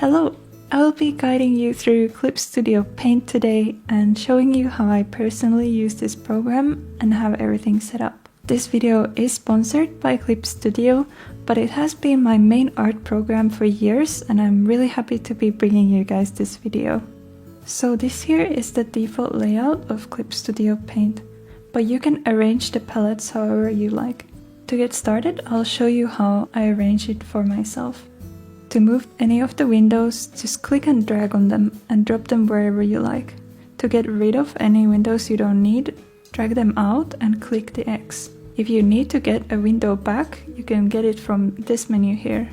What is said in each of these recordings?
Hello! I will be guiding you through Clip Studio Paint today and showing you how I personally use this program and have everything set up. This video is sponsored by Clip Studio, but it has been my main art program for years and I'm really happy to be bringing you guys this video. So this here is the default layout of Clip Studio Paint, but you can arrange the palettes however you like. To get started, I'll show you how I arrange it for myself. To move any of the windows, just click and drag on them and drop them wherever you like. To get rid of any windows you don't need, drag them out and click the X. If you need to get a window back, you can get it from this menu here.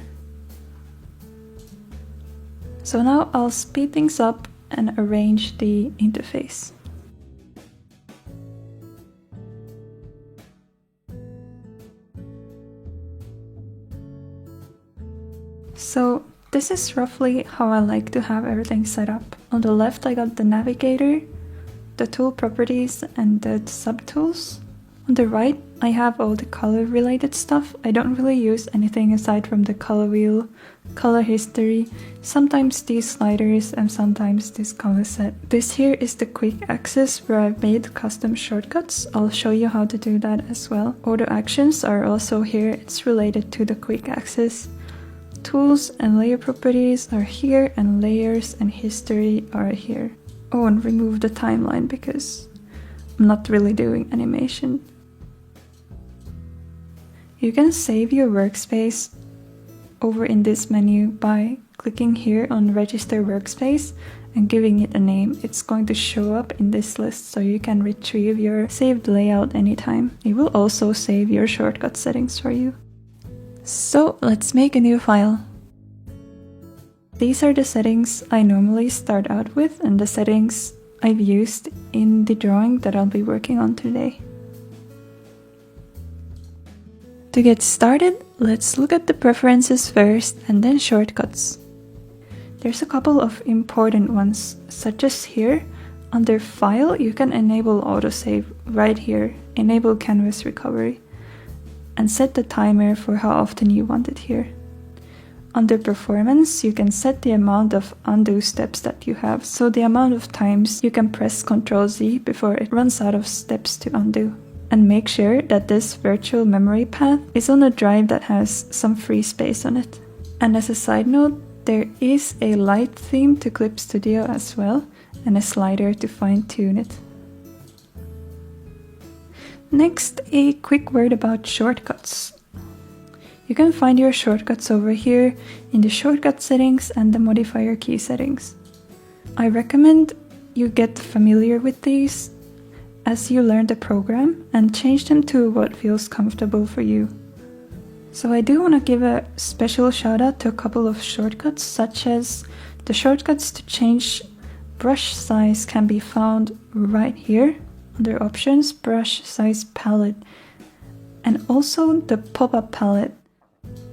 So now I'll speed things up and arrange the interface. So this is roughly how I like to have everything set up. On the left I got the navigator, the tool properties and the subtools. On the right I have all the color related stuff. I don't really use anything aside from the color wheel, color history, sometimes these sliders and sometimes this color set. This here is the quick access where I've made custom shortcuts. I'll show you how to do that as well. Auto actions are also here, it's related to the quick access. Tools and layer properties are here and layers and history are here. Oh, and remove the timeline because I'm not really doing animation. You can save your workspace over in this menu by clicking here on register workspace and giving it a name. It's going to show up in this list so you can retrieve your saved layout anytime. It will also save your shortcut settings for you. So let's make a new file. These are the settings I normally start out with and the settings I've used in the drawing that I'll be working on today. To get started, let's look at the preferences first and then shortcuts. There's a couple of important ones, such as here, under File you can enable autosave right here, enable canvas recovery, and set the timer for how often you want it here. Under Performance, you can set the amount of undo steps that you have, so the amount of times you can press Ctrl-Z before it runs out of steps to undo. And make sure that this virtual memory path is on a drive that has some free space on it. And as a side note, there is a light theme to Clip Studio as well, and a slider to fine-tune it. Next, a quick word about shortcuts. You can find your shortcuts over here in the shortcut settings and the modifier key settings. I recommend you get familiar with these as you learn the program and change them to what feels comfortable for you. So I do want to give a special shout out to a couple of shortcuts, such as the shortcuts to change brush size can be found right here. Under Options, Brush Size Palette, and also the pop-up palette.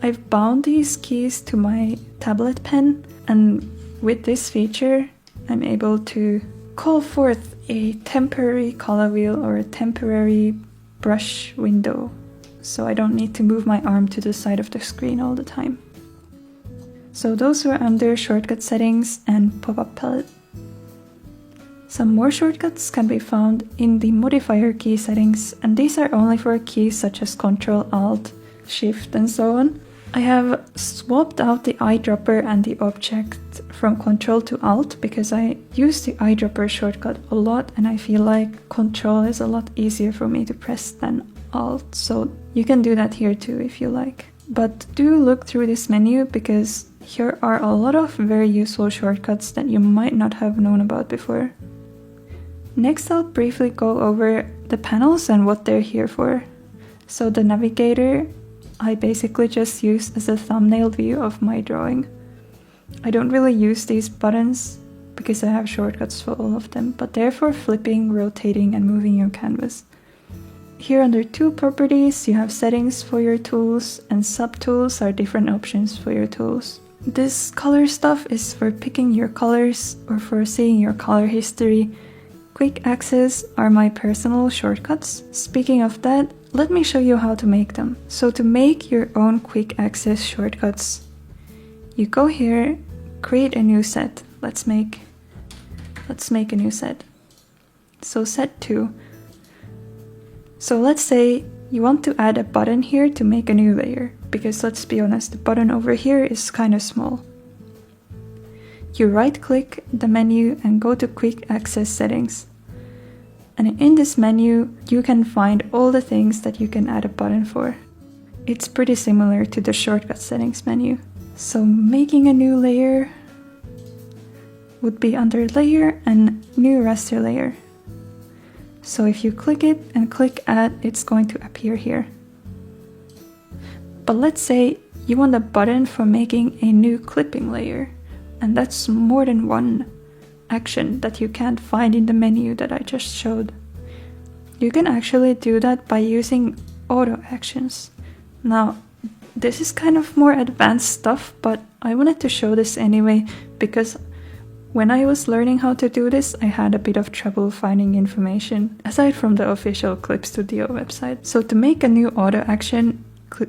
I've bound these keys to my tablet pen, and with this feature I'm able to call forth a temporary color wheel or a temporary brush window, so I don't need to move my arm to the side of the screen all the time. So those were under shortcut settings and pop-up palette. Some more shortcuts can be found in the modifier key settings, and these are only for keys such as Ctrl, Alt, Shift and so on. I have swapped out the eyedropper and the object from Ctrl to Alt because I use the eyedropper shortcut a lot and I feel like Ctrl is a lot easier for me to press than Alt, so you can do that here too if you like. But do look through this menu because here are a lot of very useful shortcuts that you might not have known about before. Next, I'll briefly go over the panels and what they're here for. So the navigator, I basically just use as a thumbnail view of my drawing. I don't really use these buttons because I have shortcuts for all of them, but they're for flipping, rotating and moving your canvas. Here under Tool Properties, you have settings for your tools, and subtools are different options for your tools. This color stuff is for picking your colors or for seeing your color history. Quick access are my personal shortcuts. Speaking of that, let me show you how to make them. So to make your own quick access shortcuts, you go here, create a new set. Let's make a new set. So set 2. So let's say you want to add a button here to make a new layer, because let's be honest, the button over here is kind of small. You right click the menu and go to Quick Access Settings. And in this menu, you can find all the things that you can add a button for. It's pretty similar to the shortcut settings menu. So making a new layer would be under Layer and New Raster Layer. So if you click it and click Add, it's going to appear here. But let's say you want a button for making a new clipping layer, and that's more than one action that you can't find in the menu that I just showed. You can actually do that by using auto actions. Now, this is kind of more advanced stuff, but I wanted to show this anyway because when I was learning how to do this, I had a bit of trouble finding information, aside from the official Clip Studio website. So to make a new auto action,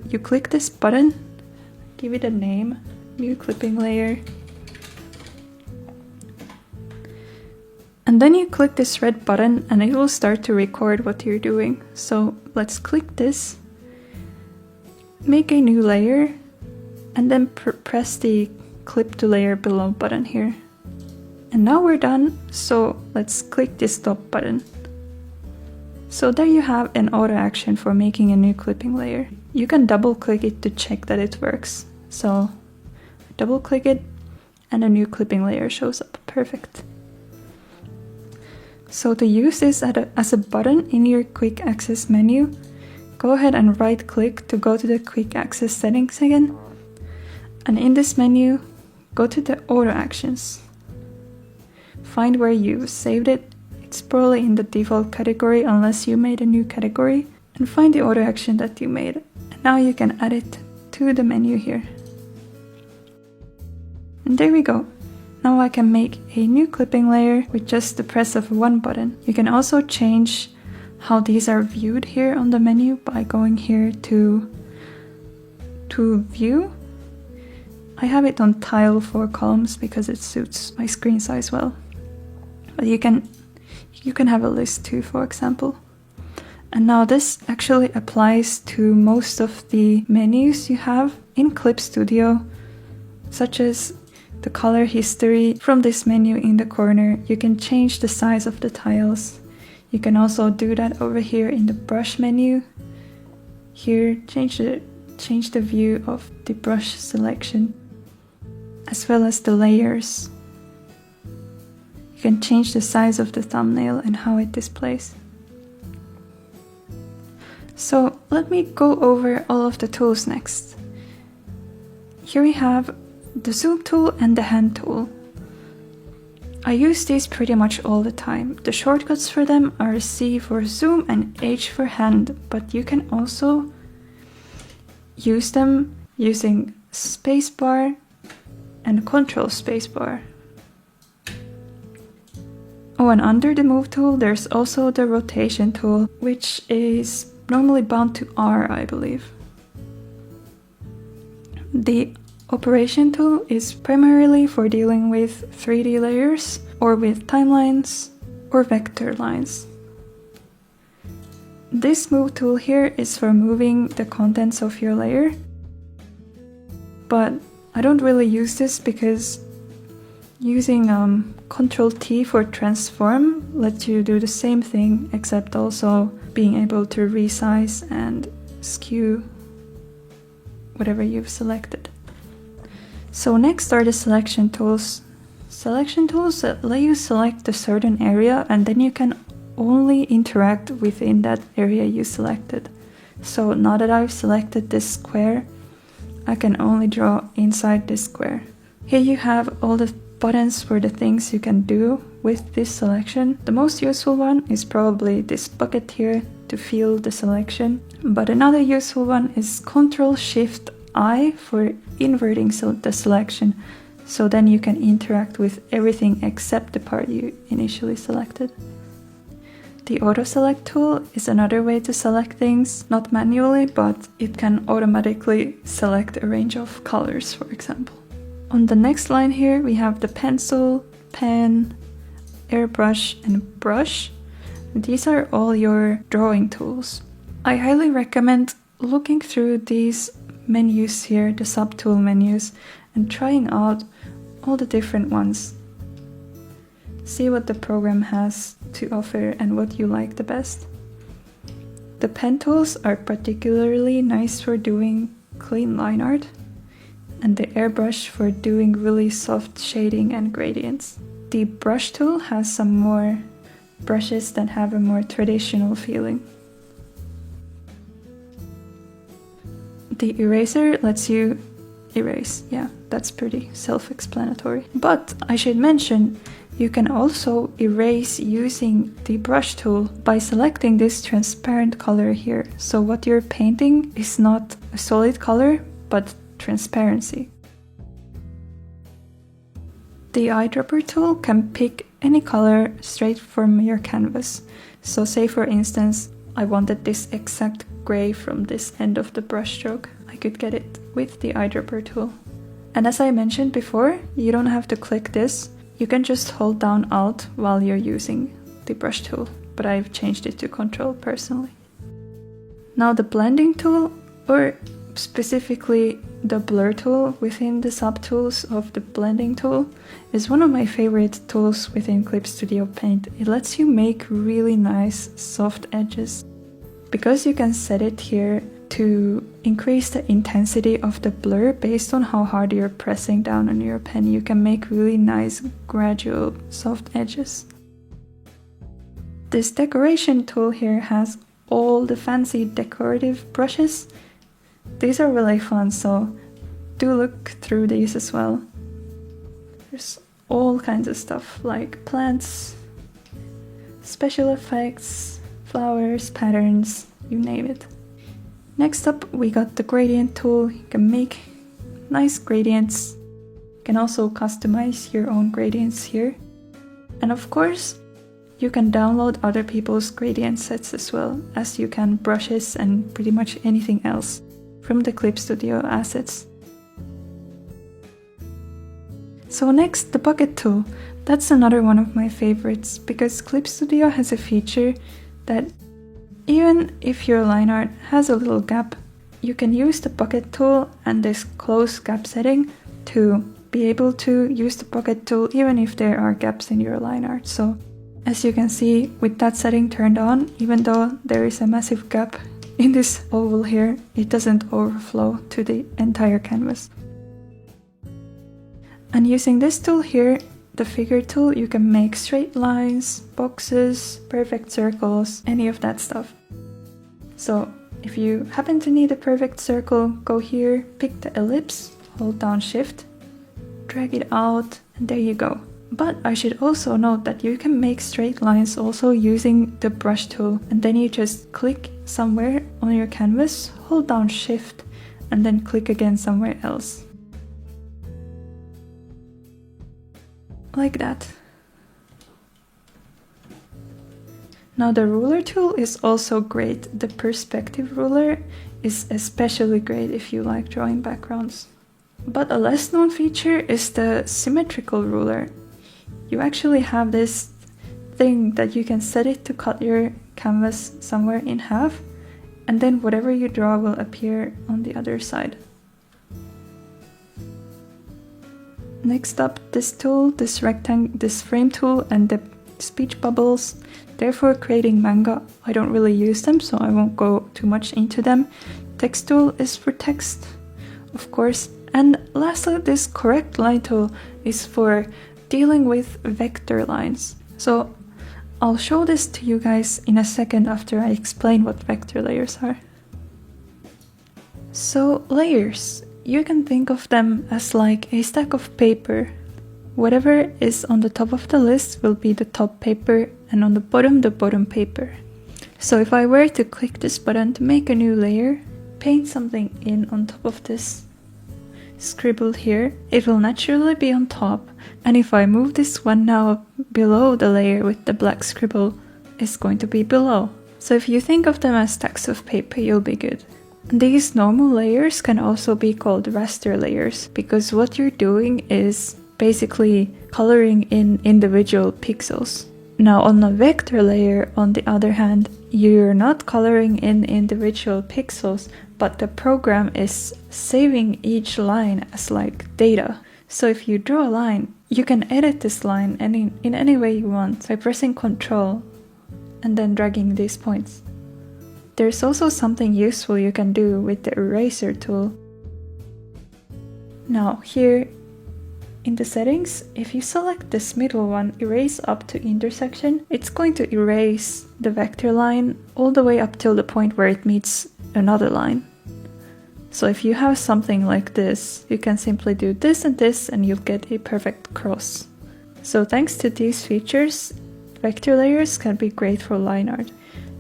you click this button, give it a name, new clipping layer, and then you click this red button and it will start to record what you're doing. So let's click this, make a new layer, and then press the clip to layer below button here. And now we're done, so let's click this stop button. So there you have an auto action for making a new clipping layer. You can double click it to check that it works. So double click it and a new clipping layer shows up. Perfect. So to use this as a button in your quick access menu, go ahead and right click to go to the quick access settings again. And in this menu, go to the auto actions. Find where you've saved it. It's probably in the default category unless you made a new category. And find the auto action that you made. And now you can add it to the menu here. And there we go. Now I can make a new clipping layer with just the press of one button. You can also change how these are viewed here on the menu by going here to view. I have it on tile 4 columns because it suits my screen size well. But you can have a list too, for example. And now this actually applies to most of the menus you have in Clip Studio, such as the color history. From this menu in the corner, you can change the size of the tiles. You can also do that over here in the brush menu. Here, change the view of the brush selection, as well as the layers. You can change the size of the thumbnail and how it displays. So let me go over all of the tools next. Here we have the zoom tool and the hand tool. I use these pretty much all the time. The shortcuts for them are C for zoom and H for hand, but you can also use them using spacebar and control spacebar. Oh, and under the move tool, there's also the rotation tool, which is normally bound to R, I believe. The operation tool is primarily for dealing with 3D layers, or with timelines, or vector lines. This move tool here is for moving the contents of your layer, but I don't really use this because using Ctrl T for transform lets you do the same thing, except also being able to resize and skew whatever you've selected. So next are the selection tools. Selection tools let you select a certain area and then you can only interact within that area you selected. So now that I've selected this square, I can only draw inside this square. Here you have all the buttons for the things you can do with this selection. The most useful one is probably this bucket here to fill the selection, but another useful one is Ctrl-Shift-I for inverting the selection, so then you can interact with everything except the part you initially selected. The auto select tool is another way to select things, not manually, but it can automatically select a range of colors, for example. On the next line here, we have the pencil, pen, airbrush, and brush. These are all your drawing tools. I highly recommend looking through these menus here, the subtool menus, and trying out all the different ones. See what the program has to offer and what you like the best. The pen tools are particularly nice for doing clean line art, and the airbrush for doing really soft shading and gradients. The brush tool has some more brushes that have a more traditional feeling. The eraser lets you erase. Yeah, that's pretty self-explanatory. But I should mention, you can also erase using the brush tool by selecting this transparent color here. So what you're painting is not a solid color, but transparency. The eyedropper tool can pick any color straight from your canvas. So say for instance, I wanted this exact gray from this end of the brushstroke. I could get it with the eyedropper tool. And as I mentioned before, you don't have to click this. You can just hold down Alt while you're using the brush tool, but I've changed it to Control personally. Now the blending tool, or specifically the blur tool within the subtools of the blending tool, is one of my favorite tools within Clip Studio Paint. It lets you make really nice soft edges. Because you can set it here to increase the intensity of the blur based on how hard you're pressing down on your pen, you can make really nice gradual soft edges. This decoration tool here has all the fancy decorative brushes. These are really fun, so do look through these as well. There's all kinds of stuff like plants, special effects, flowers, patterns, you name it. Next up, we got the gradient tool. You can make nice gradients. You can also customize your own gradients here. And of course, you can download other people's gradient sets as well, as you can brushes and pretty much anything else from the Clip Studio assets. So next, the bucket tool. That's another one of my favorites, because Clip Studio has a feature that even if your line art has a little gap, you can use the bucket tool and this close gap setting to be able to use the bucket tool even if there are gaps in your line art. So as you can see, with that setting turned on, even though there is a massive gap in this oval here, it doesn't overflow to the entire canvas. And using this tool here, the figure tool, you can make straight lines, boxes, perfect circles, any of that stuff. So if you happen to need a perfect circle, go here, pick the ellipse, hold down Shift, drag it out, and there you go. But I should also note that you can make straight lines also using the brush tool, and then you just click somewhere on your canvas, hold down Shift, and then click again somewhere else. Like that. Now the ruler tool is also great. The perspective ruler is especially great if you like drawing backgrounds. But a less known feature is the symmetrical ruler. You actually have this thing that you can set it to cut your canvas somewhere in half, and then whatever you draw will appear on the other side. Next up, this tool, this frame tool, and the speech bubbles. They're for creating manga. I don't really use them, so I won't go too much into them. Text tool is for text, of course. And lastly, this correct line tool is for dealing with vector lines. So I'll show this to you guys in a second after I explain what vector layers are. So layers. You can think of them as like a stack of paper. Whatever is on the top of the list will be the top paper, and on the bottom paper. So if I were to click this button to make a new layer, paint something in on top of this scribble here, it will naturally be on top, and if I move this one now below the layer with the black scribble, it's going to be below. So if you think of them as stacks of paper, you'll be good. These normal layers can also be called raster layers because what you're doing is basically coloring in individual pixels. Now on a vector layer, on the other hand, you're not coloring in individual pixels, but the program is saving each line as like data. So if you draw a line, you can edit this line in any way you want by pressing Ctrl and then dragging these points. There's also something useful you can do with the eraser tool. Now here in the settings, if you select this middle one, erase up to intersection, it's going to erase the vector line all the way up till the point where it meets another line. So if you have something like this, you can simply do this and you'll get a perfect cross. So thanks to these features, vector layers can be great for line art.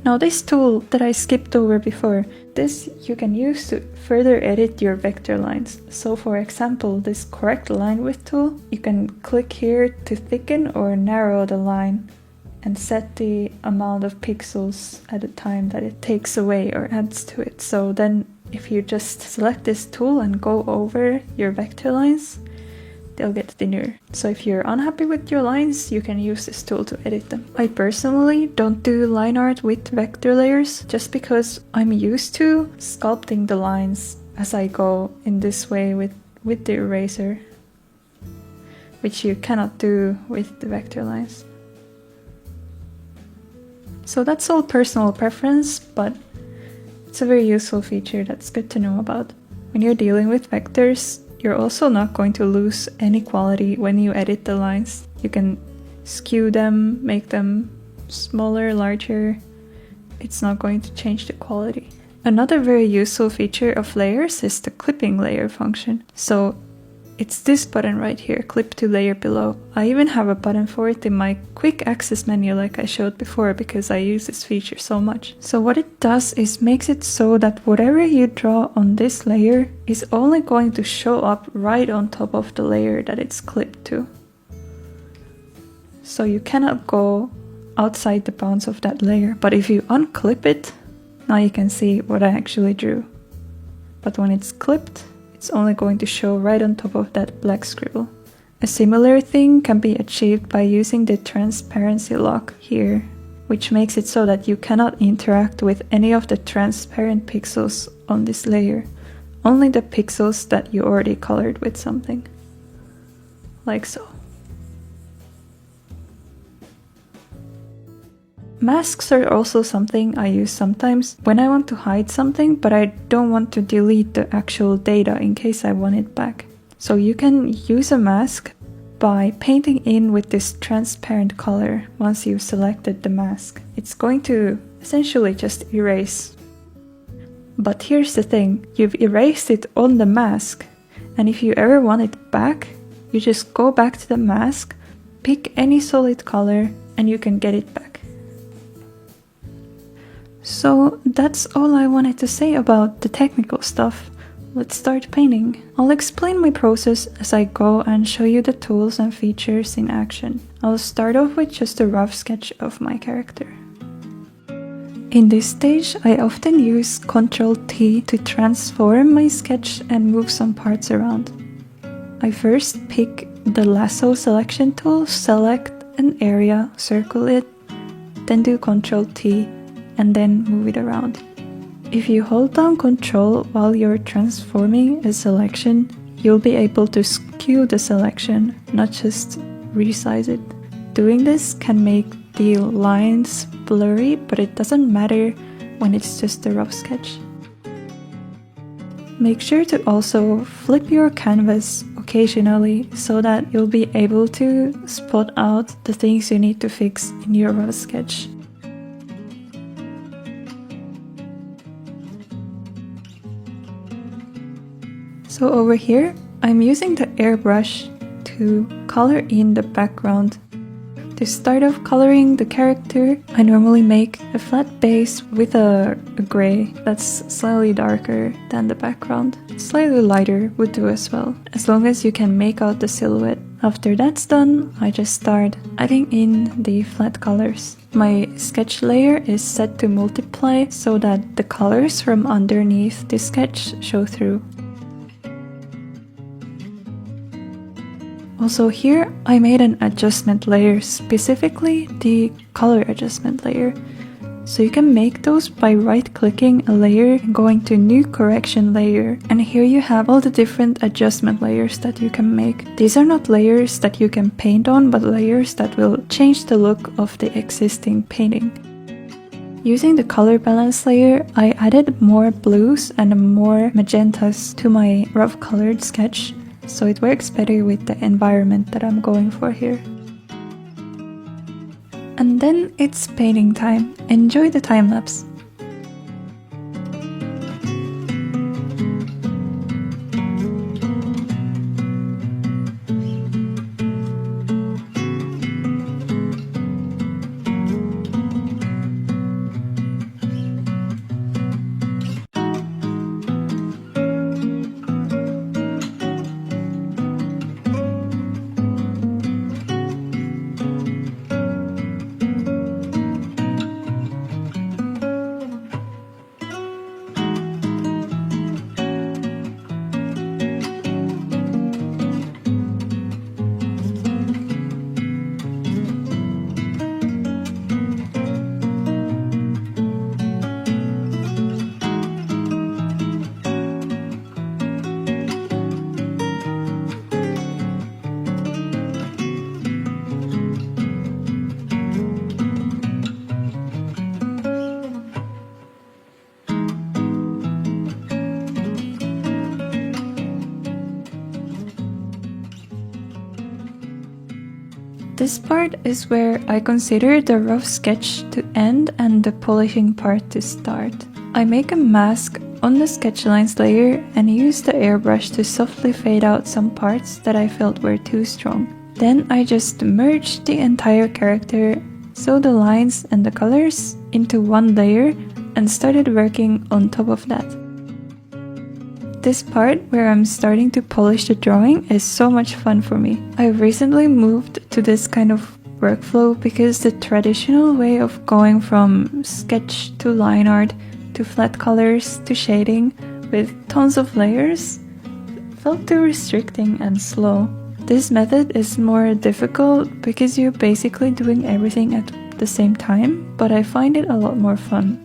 Now this tool that I skipped over before, this you can use to further edit your vector lines. So for example, this correct line width tool, you can click here to thicken or narrow the line and set the amount of pixels at a time that it takes away or adds to it. So then if you just select this tool and go over your vector lines, they'll get thinner. So if you're unhappy with your lines, you can use this tool to edit them. I personally don't do line art with vector layers just because I'm used to sculpting the lines as I go in this way with the eraser, which you cannot do with the vector lines. So that's all personal preference, but it's a very useful feature that's good to know about. When you're dealing with vectors, you're also not going to lose any quality when you edit the lines. You can skew them, make them smaller, larger. It's not going to change the quality. Another very useful feature of layers is the clipping layer function. So it's this button right here, clip to layer below. I even have a button for it in my quick access menu like I showed before because I use this feature so much. So what it does is makes it so that whatever you draw on this layer is only going to show up right on top of the layer that it's clipped to. So you cannot go outside the bounds of that layer. But if you unclip it, now you can see what I actually drew. But when it's clipped, it's only going to show right on top of that black scribble. A similar thing can be achieved by using the transparency lock here, which makes it so that you cannot interact with any of the transparent pixels on this layer, only the pixels that you already colored with something, like so. Masks are also something I use sometimes when I want to hide something, but I don't want to delete the actual data in case I want it back. So you can use a mask by painting in with this transparent color once you've selected the mask. It's going to essentially just erase. But here's the thing, you've erased it on the mask, and if you ever want it back, you just go back to the mask, pick any solid color, and you can get it back. So that's all I wanted to say about the technical stuff. Let's start painting. I'll explain my process as I go and show you the tools and features in action. I'll start off with just a rough sketch of my character. In this stage, I often use Ctrl-T to transform my sketch and move some parts around. I first pick the lasso selection tool, select an area, circle it, then do Ctrl-T, and then move it around. If you hold down Ctrl while you're transforming a selection, you'll be able to skew the selection, not just resize it. Doing this can make the lines blurry, but it doesn't matter when it's just a rough sketch. Make sure to also flip your canvas occasionally so that you'll be able to spot out the things you need to fix in your rough sketch. So over here, I'm using the airbrush to color in the background. To start off coloring the character, I normally make a flat base with a gray that's slightly darker than the background. Slightly lighter would do as well, as long as you can make out the silhouette. After that's done, I just start adding in the flat colors. My sketch layer is set to multiply so that the colors from underneath the sketch show through. Also here, I made an adjustment layer, specifically the color adjustment layer. So you can make those by right-clicking a layer and going to New Correction Layer. And here you have all the different adjustment layers that you can make. These are not layers that you can paint on, but layers that will change the look of the existing painting. Using the color balance layer, I added more blues and more magentas to my rough colored sketch, so it works better with the environment that I'm going for here. And then it's painting time. Enjoy the time lapse. This part is where I consider the rough sketch to end and the polishing part to start. I make a mask on the sketch lines layer and use the airbrush to softly fade out some parts that I felt were too strong. Then I just merge the entire character, so the lines and the colors, into one layer and started working on top of that. This part where I'm starting to polish the drawing is so much fun for me. I recently moved to this kind of workflow because the traditional way of going from sketch to line art to flat colors to shading with tons of layers felt too restricting and slow. This method is more difficult because you're basically doing everything at the same time, but I find it a lot more fun.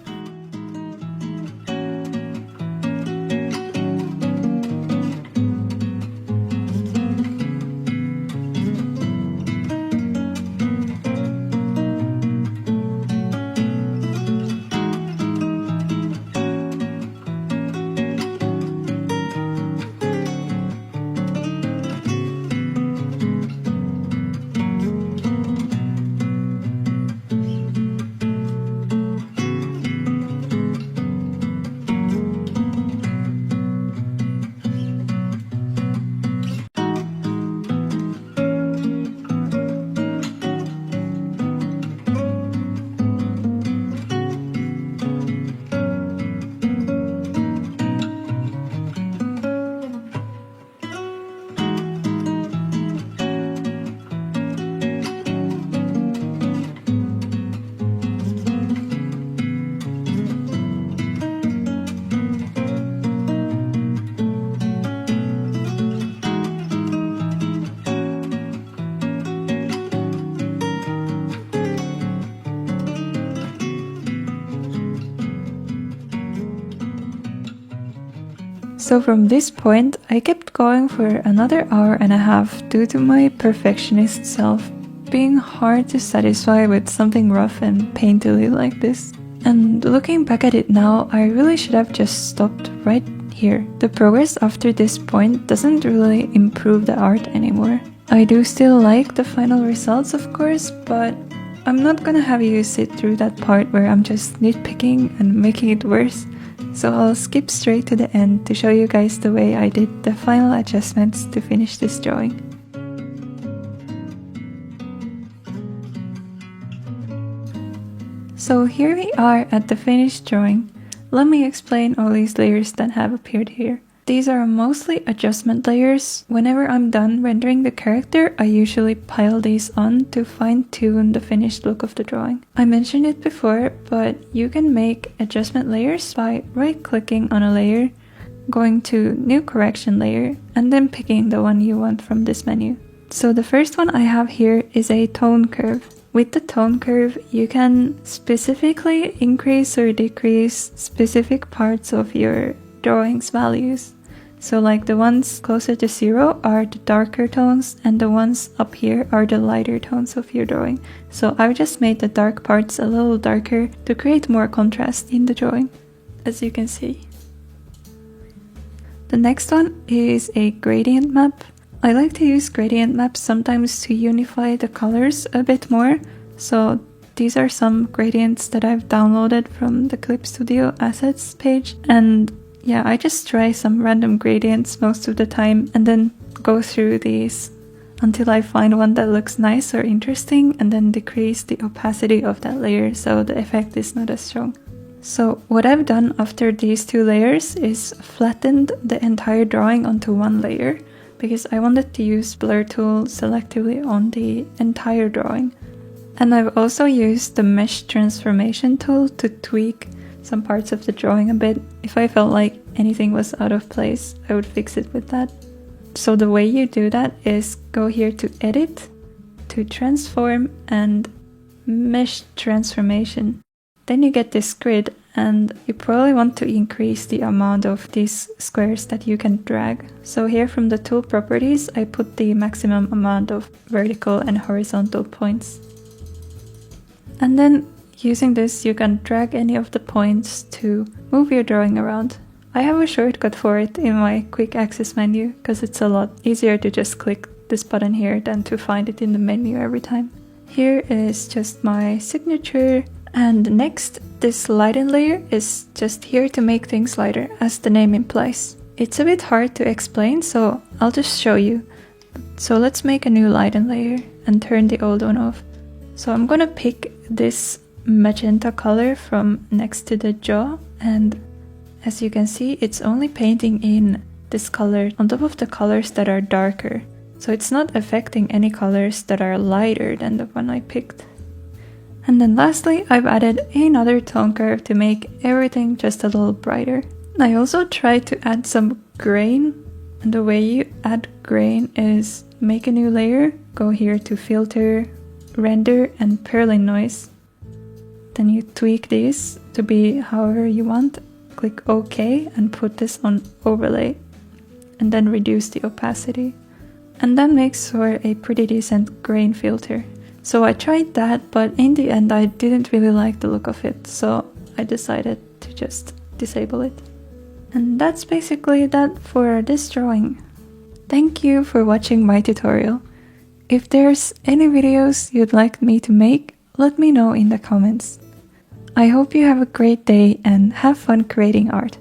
So from this point, I kept going for another hour and a half due to my perfectionist self being hard to satisfy with something rough and painterly like this. And looking back at it now, I really should have just stopped right here. The progress after this point doesn't really improve the art anymore. I do still like the final results, of course, but I'm not gonna have you sit through that part where I'm just nitpicking and making it worse. So I'll skip straight to the end to show you guys the way I did the final adjustments to finish this drawing. So here we are at the finished drawing. Let me explain all these layers that have appeared here. these are mostly adjustment layers. Whenever I'm done rendering the character, I usually pile these on to fine-tune the finished look of the drawing. I mentioned it before, but you can make adjustment layers by right-clicking on a layer, going to New Correction Layer, and then picking the one you want from this menu. So the first one I have here is a tone curve. With the tone curve, you can specifically increase or decrease specific parts of your drawing's values. So like the ones closer to 0 are the darker tones, and the ones up here are the lighter tones of your drawing. So I've just made the dark parts a little darker to create more contrast in the drawing, as you can see. The next one is a gradient map. I like to use gradient maps sometimes to unify the colors a bit more. So these are some gradients that I've downloaded from the Clip Studio assets page. And yeah, I just try some random gradients most of the time and then go through these until I find one that looks nice or interesting, and then decrease the opacity of that layer so the effect is not as strong. So what I've done after these two layers is flattened the entire drawing onto one layer, because I wanted to use blur tool selectively on the entire drawing. And I've also used the mesh transformation tool to tweak some parts of the drawing a bit. If I felt like anything was out of place, I would fix it with that. So the way you do that is go here to Edit, to Transform, and Mesh Transformation. Then you get this grid, and you probably want to increase the amount of these squares that you can drag. So here from the tool properties, I put the maximum amount of vertical and horizontal points. And then using this, you can drag any of the points to move your drawing around. I have a shortcut for it in my quick access menu, because it's a lot easier to just click this button here than to find it in the menu every time. Here is just my signature. And next, this lighten layer is just here to make things lighter, as the name implies. It's a bit hard to explain, so I'll just show you. So let's make a new lighten layer and turn the old one off. So I'm gonna pick this magenta color from next to the jaw, and as you can see, it's only painting in this color on top of the colors that are darker. So it's not affecting any colors that are lighter than the one I picked. And then lastly, I've added another tone curve to make everything just a little brighter. I also tried to add some grain, and the way you add grain is make a new layer, go here to Filter, Render, and Perlin Noise. Then you tweak these to be however you want, click OK, and put this on Overlay, and then reduce the opacity. And that makes for a pretty decent grain filter. So I tried that, but in the end I didn't really like the look of it, so I decided to just disable it. And that's basically that for this drawing. Thank you for watching my tutorial. If there's any videos you'd like me to make, let me know in the comments. I hope you have a great day and have fun creating art.